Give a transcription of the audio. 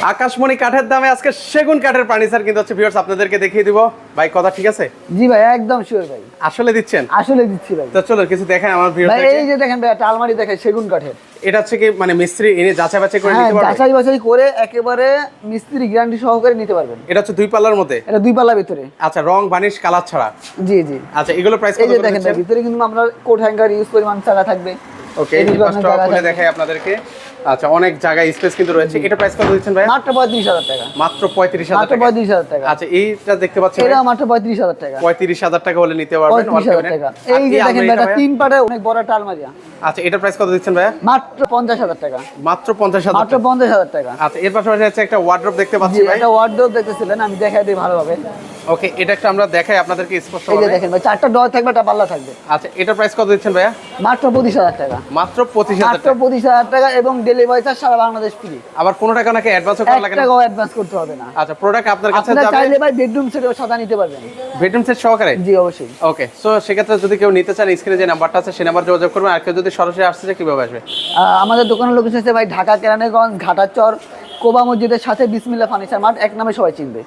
আকাশমণি কাঠের দামে আজকে সেগুন কাঠের ফার্নিচার কিন্তু হচ্ছে ভিউয়ার্স আপনাদেরকে দেখিয়ে দিব। ভাই কথা ঠিক আছে? জি ভাই একদম শিওর ভাই। আসলে দিচ্ছেন? আসলে দিচ্ছি ভাই। তো চলো কিছু দেখেন আমার ভাই ভিউয়ারদেরকে। এই যে দেখেন ভাই একটা আলমারি দেখেন সেগুন কাঠের। এটা হচ্ছে কি মানে মিস্ত্রি এনে যাচাই বাছাই করে হ্যাঁ নিতে পারবে? যাচাই বাছাই করে একেবারে মিস্ত্রি গ্যারান্টি সহকারে নিতে পারবেন। এটা হচ্ছে দুই পাল্লার মধ্যে? এটা দুই পাল্লার ভিতরে। আচ্ছা, রং বানিশ কালার ছাড়া? জি জি। আচ্ছা, এগুলো প্রাইস এই কত যে করে দেখেন দিচ্ছেন? ভিতরে কিন্তু আমরা কোট হ্যাঙ্গার ইউজ পরিমাণ জায়গা থাকবে। ওকে, এই পাশটা খুলে দেখাই আপনাদেরকে। আচ্ছা, অনেক জায়গায় স্পেস কিন্তু রয়েছে। এটা প্রাইস কত দিচ্ছেন ভাই? মাত্র 35,000 টাকা। মাত্র 35,000 মাত্র টাকা? 35,000 টাকা। আচ্ছা, এইটা দেখতে পাচ্ছেন এটা মাত্র 35,000 টাকা। 35,000 টাকা হলে নিতে পারবেন। 35,000 টাকা। এই যে দেখেন ভাই এটা তিন পাটে অনেক বড় একটা আলমারি। আচ্ছা, এটা প্রাইস কত দিচ্ছেন ভাইয়া? মাত্র 50,000 টাকা। মাত্র 50,000 মাত্র টাকা? 50,000 টাকা। আচ্ছা, এর পাশাপাশি হচ্ছে একটা ওয়ার্ড্রপ দেখতে পাচ্ছি জি ভাই। এটা ওয়ার্ডরোব দেখতেছিলেন, আমি দেখাই দিই ভালোভাবে। ওকে, এটা একটা আমরা দেখাই আপনাদেরকে স্পষ্ট এই যে ভাবে। দেখেন ভাই চারটা ডর থাকবে, একটা পাল্লা থাকবে। আচ্ছা, এটা প্রাইস কত দিচ্ছেন ভাইয়া? মাত্র 25,000 টাকা। মাত্র 25,000 মাত্র টাকা? 25,000 টাকা এবং ডেলিভারি চার্জ সারা বাংলাদেশ ফ্রি। আবার কোনো টাকা নাকি অ্যাডভান্সও করা 1 লাগে না? টাকাও অ্যাডভান্স করতে হবে না। আচ্ছা, প্রোডাক্ট আপনার কাছে আপনারা যাবে চাইলে ভাই বেডরুম সেটও সাদা নিতে পারবেন। বেডরুম সেট সহকারে? জি অবশ্যই। ওকে, সো সেক্ষেত্রে যদি কেউ নিতে চান স্ক্রিনে যে নাম্বারটা আছে সেই নাম্বার যোগাযোগ করবেন। আর কেউ যদি সরাসরি আসতে চায় কিভাবে আসবে? আমাদের দোকানের লোকেশন আছে ভাই ঢাকা কেরানীগঞ্জ ঘাটাচর কোবা মসজিদের সাথে বিসমিল্লাহ ফার্নিচার মার্ট, এক নামে সবাই চিনবে।